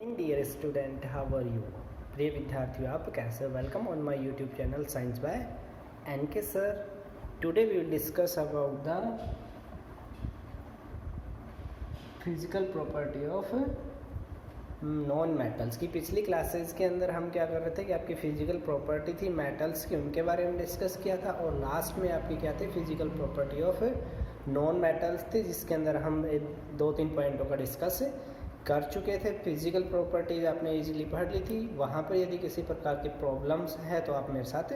Dear student, how are you? प्रिय विद्यार्थियों, आप कैसे हो? Welcome on my YouTube channel science by NK sir. Today we will discuss about the physical property of non metals. की पिछली classes के अंदर हम क्या कर रहे थे कि आपकी फिजिकल प्रॉपर्टी थी मेटल्स की, उनके बारे में डिस्कस किया था, और लास्ट में आपकी क्या थी, physical property of non metals थी, जिसके अंदर हम 2-3 पॉइंटों का डिस्कस कर चुके थे। फिजिकल प्रॉपर्टीज आपने इजीली पढ़ ली थी। वहाँ पर यदि किसी प्रकार की प्रॉब्लम्स है तो आप मेरे साथ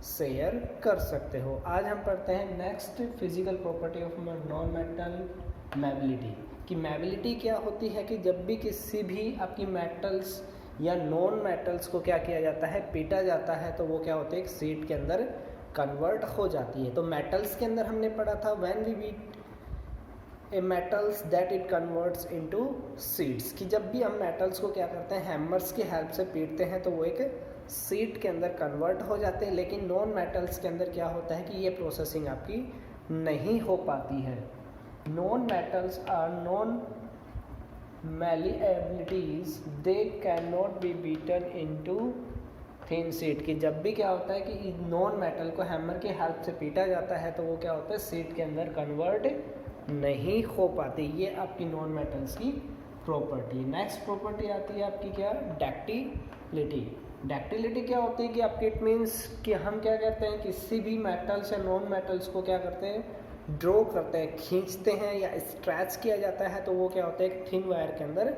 शेयर कर सकते हो। आज हम पढ़ते हैं next physical property of non metal, malleability. कि मैबिलिटी क्या होती है कि जब भी किसी भी आपकी मेटल्स या नॉन मेटल्स को क्या किया जाता है, पीटा जाता है, तो वो क्या होते हैं, एक सीट के अंदर कन्वर्ट हो जाती है। तो मेटल्स के अंदर हमने पढ़ा था when we beat a metals that it converts into sheets. कि जब भी हम मेटल्स को क्या करते हैं, हैमर्स की हेल्प से पीटते हैं तो वो एक सीट के अंदर कन्वर्ट हो जाते हैं। लेकिन नॉन मेटल्स के अंदर क्या होता है कि ये प्रोसेसिंग आपकी नहीं हो पाती है। Non metals are non malleabilities, they cannot be beaten into thin sheet। कि जब भी क्या होता है कि नॉन मेटल को हैमर की हेल्प से पीटा जाता है तो वो क्या होता है, सीट के अंदर कन्वर्ट नहीं हो पाती। ये आपकी नॉन मेटल्स की प्रॉपर्टी। नेक्स्ट प्रॉपर्टी आती है आपकी क्या, डक्टिलिटी। डक्टिलिटी क्या होती है कि आपकी इट मीन्स कि हम क्या करते हैं, किसी भी मेटल्स या नॉन मेटल्स को क्या करते हैं, ड्रॉ करते हैं, खींचते हैं या स्क्रैच किया जाता है तो वो क्या होता है, एक थिन वायर के अंदर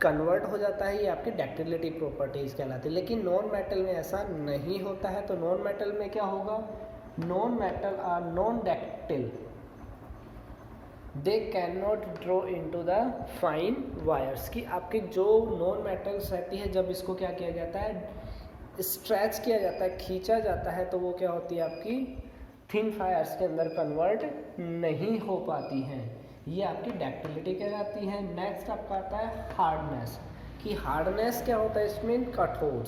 कन्वर्ट हो जाता है। ये आपकी डक्टिलिटी प्रॉपर्टीज कहलाती है। लेकिन नॉन मेटल में ऐसा नहीं होता है। तो नॉन मेटल में क्या होगा, non metal are non ductile, they can not draw into the fine wires. की आपकी जो नॉन मेटल्स रहती है, जब इसको क्या किया जाता है, स्ट्रेच किया जाता है, खींचा जाता है, तो वो क्या होती है, आपकी थिन वायर्स के अंदर कन्वर्ट नहीं हो पाती हैं। ये आपकी डक्टिलिटी कहलाती है। नेक्स्ट आपका आता है हार्डनेस। कि हार्डनेस क्या होता है, इसमें कठोर।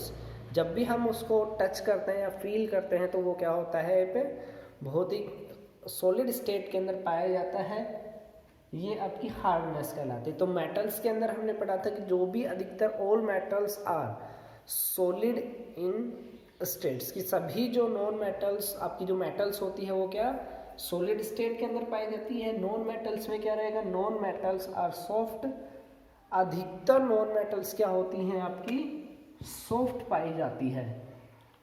जब भी हम उसको टच करते हैं या फील करते हैं तो वो क्या होता है, पे बहुत ही सॉलिड स्टेट के अंदर पाया जाता है। ये आपकी हार्डनेस कहलाती है। तो मेटल्स के अंदर हमने पढ़ा था कि जो भी अधिकतर all metals are solid in states. की सभी जो नॉन मेटल्स, आपकी जो मेटल्स होती है वो क्या सॉलिड स्टेट के अंदर पाई जाती है। नॉन मेटल्स में क्या रहेगा, नॉन मेटल्स आर सॉफ्ट। अधिकतर नॉन मेटल्स क्या होती हैं, आपकी सॉफ्ट पाई जाती है।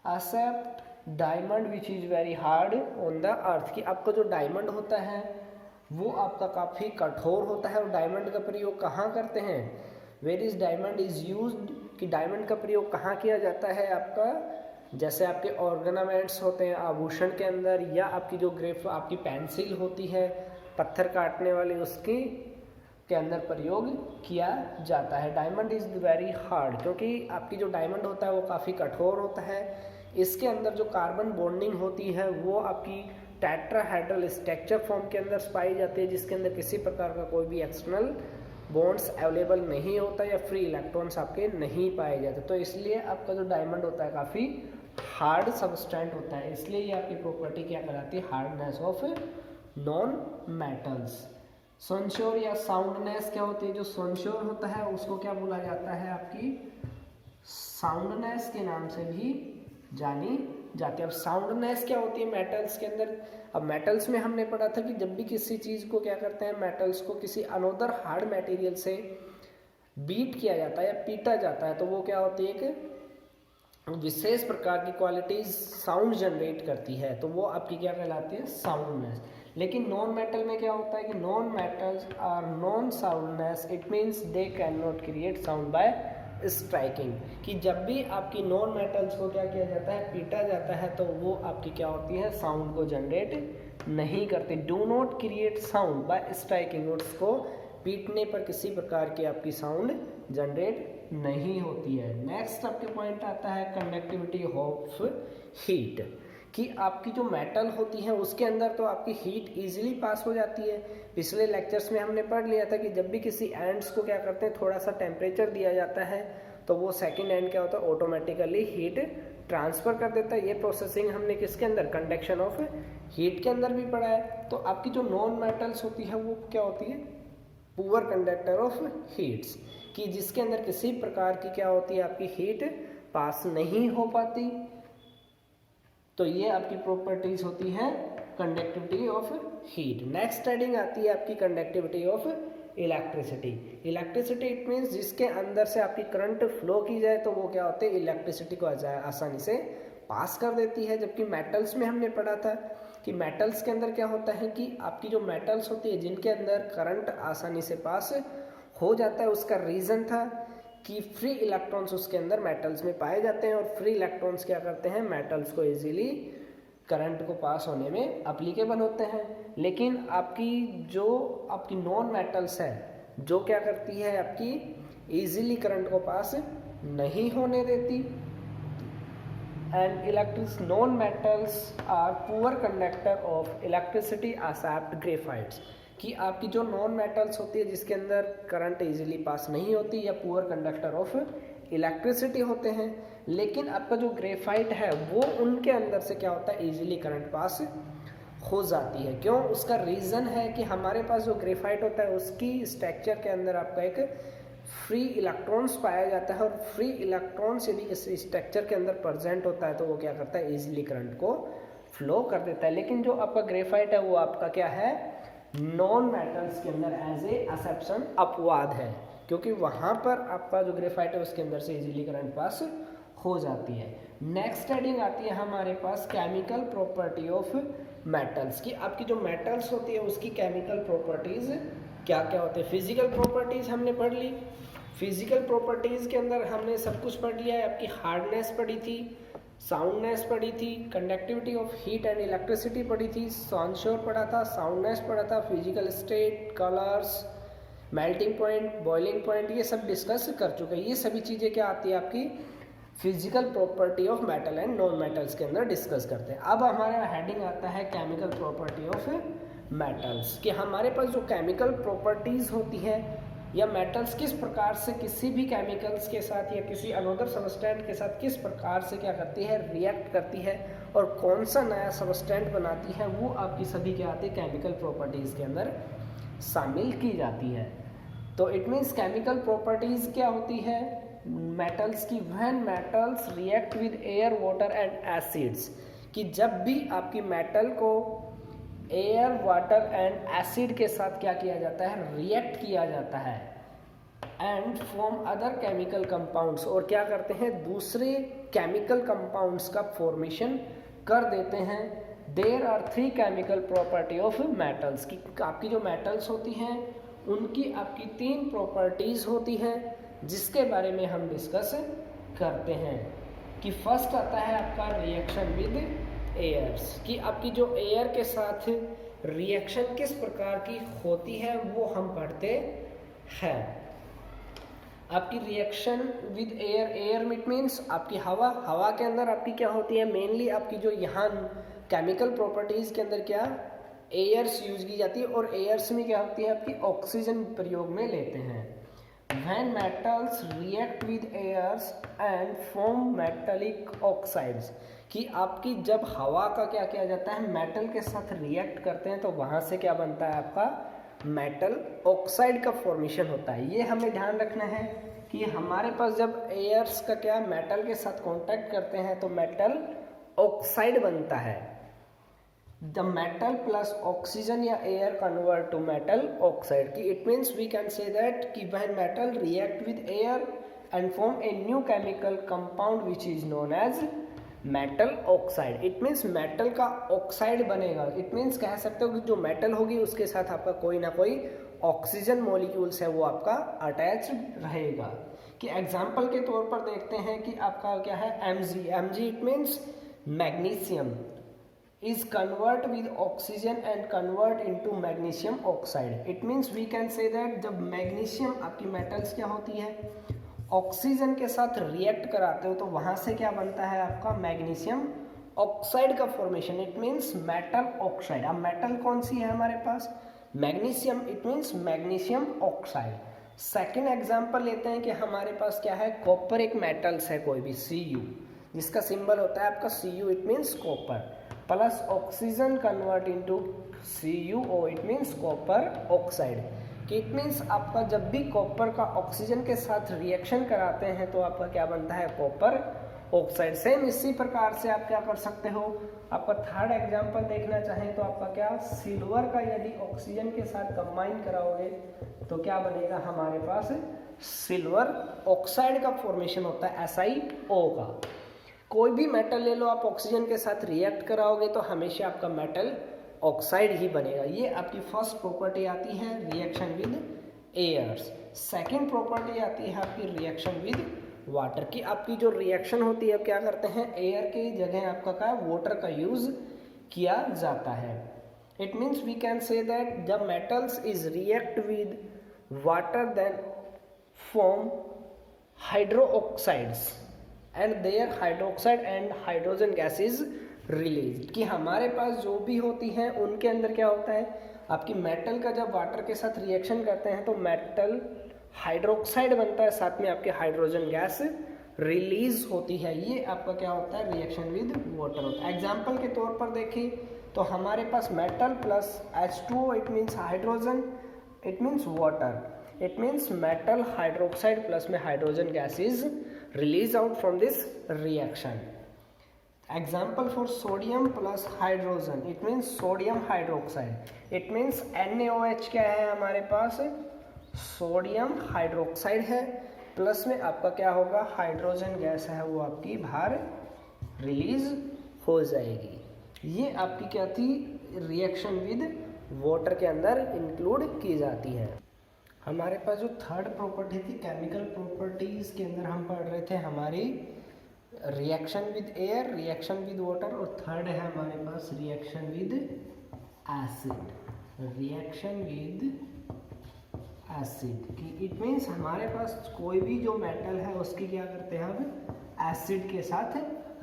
Except diamond which is very hard on the earth. की आपका जो डायमंड होता है वो आपका काफ़ी कठोर होता है। और डायमंड का प्रयोग कहाँ करते हैं, where is diamond is used. कि डायमंड का प्रयोग कहाँ किया जाता है, आपका जैसे आपके ऑर्गेनामेंट्स होते हैं आभूषण के अंदर, या आपकी जो ग्रेफ आपकी पेंसिल होती है पत्थर काटने वाली, उसकी के अंदर प्रयोग किया जाता है। डायमंड इज़ वेरी हार्ड, क्योंकि आपकी जो डायमंड होता है वो काफ़ी कठोर होता है। इसके अंदर जो कार्बन बॉन्डिंग होती है वो आपकी टेट्राहेड्रल स्ट्रक्चर फॉर्म के अंदर पाई जाती है, जिसके अंदर किसी प्रकार का कोई भी एक्सटर्नल बॉन्ड्स अवेलेबल नहीं होता या फ्री इलेक्ट्रॉन्स आपके नहीं पाए जाते। तो इसलिए आपका जो डायमंड होता है काफ़ी हार्ड सबस्टेंट होता है। इसलिए ये आपकी प्रॉपर्टी क्या कहलाती है, हार्डनेस ऑफ नॉन मेटल्स। सनश्योर या साउंडनेस क्या होती है, जो सनश्योर होता है उसको क्या बोला जाता है, आपकी साउंडनेस के नाम से भी जानी जाती है। अब साउंडनेस क्या होती है मेटल्स के अंदर। अब मेटल्स में हमने पढ़ा था कि जब भी किसी चीज़ को क्या करते हैं, मेटल्स को किसी अनोदर हार्ड मटेरियल से बीट किया जाता है या पीटा जाता है तो वो क्या होती है, एक विशेष प्रकार की क्वालिटीज साउंड जनरेट करती है, तो वो आपकी क्या कहलाती है, साउंडनेस। लेकिन नॉन मेटल में क्या होता है कि non metals are non soundness, it means they can not create sound by striking. कि जब भी आपकी नॉन मेटल्स को क्या किया जाता है, पीटा जाता है, तो वो आपकी क्या होती है, साउंड को जनरेट नहीं करती। Do not create sound by striking, उसको पीटने पर किसी प्रकार की आपकी साउंड जनरेट नहीं होती है। नेक्स्ट आपके पॉइंट आता है कंडक्टिविटी ऑफ हीट। कि आपकी जो मेटल होती है उसके अंदर तो आपकी हीट इजीली पास हो जाती है। पिछले लेक्चर्स में हमने पढ़ लिया था कि जब भी किसी एंड्स को क्या करते हैं, थोड़ा सा टेम्परेचर दिया जाता है तो वो सेकंड एंड क्या होता है, ऑटोमेटिकली हीट ट्रांसफ़र कर देता है। ये प्रोसेसिंग हमने किसके अंदर, कंडक्शन ऑफ हीट के अंदर भी पढ़ा है। तो आपकी जो नॉन मेटल्स होती है वो क्या होती है, पुअर कंडक्टर ऑफ हीट्स। कि जिसके अंदर किसी प्रकार की क्या होती है आपकी हीट पास नहीं हो पाती। तो ये आपकी प्रॉपर्टीज होती है conductivity of heat. Next heading आती है आपकी conductivity of electricity. Electricity it means जिसके अंदर से आपकी करंट फ्लो की जाए तो वो क्या होते हैं, इलेक्ट्रिसिटी को आसानी से पास कर देती है। जबकि मेटल्स में हमने पढ़ा था कि मेटल्स के अंदर क्या होता है कि आपकी जो मेटल्स होती है जिनके अंदर करंट आसानी से पास हो जाता है, उसका रीज़न था कि फ्री इलेक्ट्रॉन्स उसके अंदर मेटल्स में पाए जाते हैं और फ्री इलेक्ट्रॉन्स क्या करते हैं, मेटल्स को इजीली करंट को पास होने में एप्लीकेबल होते हैं। लेकिन आपकी जो आपकी नॉन मेटल्स है जो क्या करती है, आपकी इजीली करंट को पास नहीं होने देती। And electric non metals are poor conductor of electricity except graphites, कि आपकी जो नॉन मेटल्स होती है जिसके अंदर करंट इजीली पास नहीं होती या पुअर कंडक्टर ऑफ इलेक्ट्रिसिटी होते हैं। लेकिन आपका जो ग्रेफाइट है वो उनके अंदर से क्या होता है, इजीली करंट पास हो जाती है। क्यों? उसका रीज़न है कि हमारे पास जो ग्रेफाइट होता है उसकी स्ट्रक्चर के अंदर आपका एक फ्री इलेक्ट्रॉन्स पाया जाता है और फ्री इलेक्ट्रॉन्स यदि इस स्ट्रक्चर के अंदर प्रेजेंट होता है तो वो क्या करता है, इजीली करंट को फ्लो कर देता है। लेकिन जो आपका ग्रेफाइट है वो आपका क्या है, नॉन मेटल्स के अंदर एज ए एक्सेप्शन अपवाद है, क्योंकि वहाँ पर आपका जो ग्रेफाइट है उसके अंदर से इजीली करंट पास हो जाती है। नेक्स्ट हेडिंग आती है हमारे पास केमिकल प्रॉपर्टी ऑफ मेटल्स, की आपकी जो मेटल्स होती है उसकी केमिकल प्रॉपर्टीज क्या क्या होते हैं। फिजिकल प्रॉपर्टीज हमने पढ़ ली, फिजिकल प्रॉपर्टीज के अंदर हमने सब कुछ पढ़ लिया है। आपकी हार्डनेस पढ़ी थी, साउंडनेस पढ़ी थी, conductivity of heat and electricity पढ़ी थी, सॉन्श्योर पढ़ा था, साउंडनेस पढ़ा था, physical state, colours, melting point, boiling point, ये सब डिस्कस कर चुके हैं। ये सभी चीज़ें क्या आती है आपकी physical property of metal and non metals के अंदर डिस्कस करते हैं। अब हमारा हेडिंग आता है केमिकल प्रॉपर्टी ऑफ मेटल्स, कि हमारे पास जो केमिकल प्रॉपर्टीज़ होती है या मेटल्स किस प्रकार से किसी भी केमिकल्स के साथ या किसी अनदर सबस्टेंट के साथ किस प्रकार से क्या करती है, रिएक्ट करती है और कौन सा नया सबस्टेंट बनाती है, वो आपकी सभी क्या आती है केमिकल प्रॉपर्टीज़ के अंदर शामिल की जाती है। तो इट मीन्स केमिकल प्रॉपर्टीज़ क्या होती है मेटल्स की, when metals react with air, water and acids, कि जब भी आपकी मेटल को एयर, वाटर एंड एसिड के साथ क्या किया जाता है, रिएक्ट किया जाता है, and form other chemical compounds, और क्या करते हैं दूसरे केमिकल कंपाउंड्स का फॉर्मेशन कर देते हैं। There are 3 chemical property of metals, की आपकी जो मेटल्स होती हैं उनकी आपकी 3 प्रॉपर्टीज़ होती हैं जिसके बारे में हम डिस्कस करते हैं। कि फर्स्ट आता है आपका रिएक्शन विद एयर्स, कि आपकी जो एयर के साथ रिएक्शन किस प्रकार की होती है वो हम पढ़ते हैं। आपकी reaction with air, air it means आपकी हवा, हवा के अंदर आपकी क्या होती है, मेनली आपकी जो यहाँ केमिकल प्रॉपर्टीज़ के अंदर क्या एयर्स यूज की जाती है, और एयर्स में क्या होती है आपकी ऑक्सीजन प्रयोग में लेते हैं। When metals react with airs and form metallic oxides, कि आपकी जब हवा का क्या किया जाता है, मेटल के साथ रिएक्ट करते हैं तो वहाँ से क्या बनता है आपका मेटल ऑक्साइड का फॉर्मेशन होता है। ये हमें ध्यान रखना है कि हमारे पास जब एयर्स का क्या मेटल के साथ कांटेक्ट करते हैं तो मेटल ऑक्साइड बनता है। The metal plus oxygen या air convert to metal oxide, कि it means we can say that कि when metal react with air and form a new chemical compound which is known as metal oxide, it means metal का oxide बनेगा। it means कह सकते हो कि जो metal होगी उसके साथ आपका कोई ना कोई ऑक्सीजन मॉलिक्यूल्स है वो आपका अटैच रहेगा। कि एग्जाम्पल के तौर पर देखते हैं कि आपका क्या है Mg, Mg it means magnesium is convert with oxygen and convert into magnesium oxide. It means we can say that जब मैग्नीशियम आपकी मेटल्स क्या होती है ऑक्सीजन के साथ रिएक्ट कराते हो तो वहाँ से क्या बनता है आपका मैग्नीशियम ऑक्साइड का formation. It means metal oxide. अब मेटल कौन सी है हमारे पास, magnesium, it means magnesium oxide. Second example लेते हैं कि हमारे पास क्या है कॉपर एक मेटल्स है कोई भी Cu, जिसका सिंबल होता है आपका Cu, it means copper, plus oxygen convert into CuO, it means copper oxide. कि इट मीन्स आपका जब भी कॉपर का ऑक्सीजन के साथ रिएक्शन कराते हैं तो आपका क्या बनता है, कॉपर ऑक्साइड। सेम इसी प्रकार से आप क्या कर सकते हो, आपका थर्ड एग्जांपल देखना चाहें तो आपका क्या, सिल्वर का यदि ऑक्सीजन के साथ कंबाइन कराओगे तो क्या बनेगा हमारे पास, सिल्वर ऑक्साइड का फॉर्मेशन होता है SiO का। कोई भी मेटल ले लो आप, ऑक्सीजन के साथ रिएक्ट कराओगे तो हमेशा आपका मेटल ऑक्साइड ही बनेगा। ये आपकी फर्स्ट प्रॉपर्टी आती है reaction with airs. Second property आती है आपकी रिएक्शन विद वाटर की। आपकी जो रिएक्शन होती है, अब क्या करते हैं, एयर की जगह आपका क्या, वाटर का यूज किया जाता है। It means we can say that the metals is react with water then form hydro oxides and their hydroxide and hydrogen gas is release. कि हमारे पास जो भी होती हैं उनके अंदर क्या होता है, आपकी मेटल का जब वाटर के साथ रिएक्शन करते हैं तो मेटल हाइड्रोक्साइड बनता है, साथ में आपके हाइड्रोजन गैस रिलीज होती है। ये आपका क्या होता है, रिएक्शन विद वाटर होता है। एग्जाम्पल के तौर पर देखें तो हमारे पास metal plus H2O, it means hydrogen, it means water, it means metal hydroxide plus में hydrogen gas is released out from this reaction. Example for sodium plus hydrogen, it means sodium hydroxide, it means NaOH क्या है हमारे पास, sodium hydroxide है, plus में आपका क्या होगा, hydrogen gas है वो आपकी बाहर रिलीज हो जाएगी। ये आपकी क्या थी, रिएक्शन विद वाटर के अंदर इंक्लूड की जाती है। हमारे पास जो थर्ड प्रॉपर्टी थी केमिकल प्रॉपर्टीज के अंदर हम पढ़ रहे थे हमारी reaction with air, reaction with water, और थर्ड है हमारे पास reaction with acid, reaction with acid. कि इट मीन्स हमारे पास कोई भी जो मेटल है उसकी क्या करते हैं हम, एसिड के साथ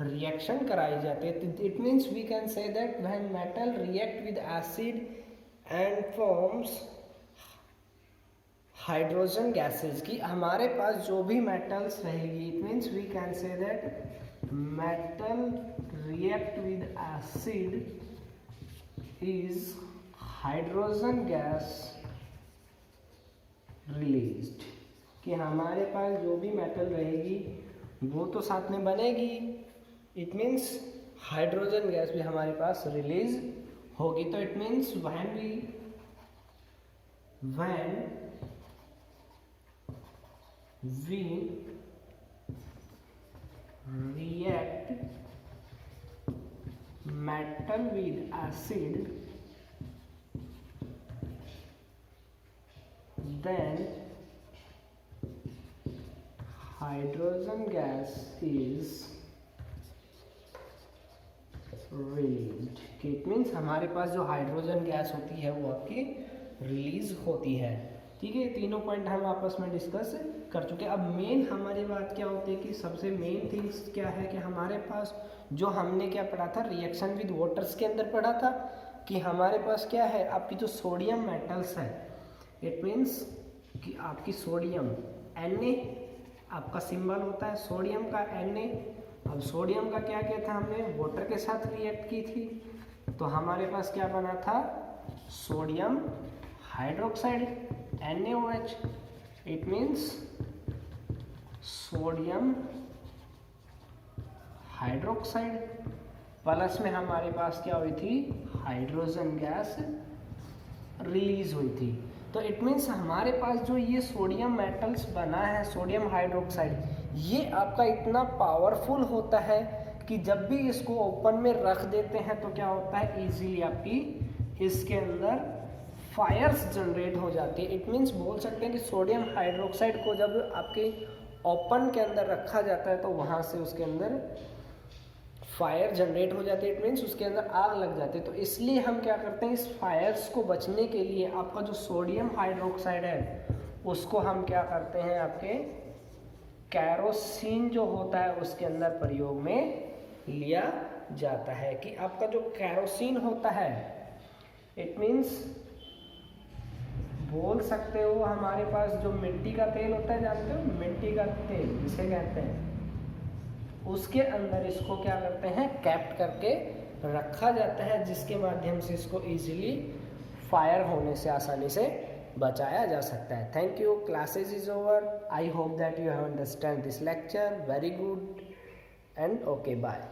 रिएक्शन कराई जाती है। It means we can say that when metal react with acid and forms hydrogen gases. की हमारे पास जो भी मेटल्स रहेगी, it means we can say that metal react with acid is hydrogen gas released. कि हमारे पास जो भी मेटल रहेगी वो तो साथ में बनेगी, इट मीन्स हाइड्रोजन गैस भी हमारे पास रिलीज होगी। तो it means when we react metal with acid, then hydrogen gas is released। It means हमारे पास जो हाइड्रोजन गैस होती है वो आपकी रिलीज होती है। ठीक है, तीनों पॉइंट हम आपस में डिस्कस कर चुके हैं। अब मेन हमारी बात क्या होती है कि सबसे मेन थिंग्स क्या है कि हमारे पास जो हमने क्या पढ़ा था रिएक्शन विद वाटर्स के अंदर पढ़ा था कि हमारे पास क्या है, आपकी जो सोडियम मेटल्स है, इट मीन्स कि आपकी सोडियम Na आपका सिंबल होता है सोडियम का Na। अब सोडियम का क्या किया था हमने, वाटर के साथ रिएक्ट की थी तो हमारे पास क्या बना था, sodium hydroxide NaOH, it means sodium hydroxide, plus में हमारे पास क्या हुई थी, हाइड्रोजन गैस रिलीज हुई थी। तो इट मीन्स हमारे पास जो ये सोडियम मेटल्स बना है, सोडियम हाइड्रोक्साइड, ये आपका इतना पावरफुल होता है कि जब भी इसको ओपन में रख देते हैं तो क्या होता है, इजीली आपकी इसके अंदर फायर्स जनरेट हो जाती है। इट मीन्स बोल सकते हैं कि सोडियम हाइड्रोक्साइड को जब आपके ओपन के अंदर रखा जाता है तो वहाँ से उसके अंदर फायर जनरेट हो जाती है, इट मीन्स उसके अंदर आग लग जाती है। तो इसलिए हम क्या करते हैं, इस फायर्स को बचने के लिए आपका जो सोडियम हाइड्रोक्साइड है उसको हम क्या करते हैं, आपके कैरोसिन जो होता है उसके अंदर प्रयोग में लिया जाता है। कि आपका जो कैरोसिन होता है, इट मीन्स बोल सकते हो हमारे पास जो मिट्टी का तेल होता है, जानते हो मिट्टी का तेल जिसे कहते हैं, उसके अंदर इसको क्या करते हैं, कैप्ट करके रखा जाता है, जिसके माध्यम से इसको इजीली फायर होने से आसानी से बचाया जा सकता है। Thank you, classes is over. I hope that you have understand this lecture very good and okay bye.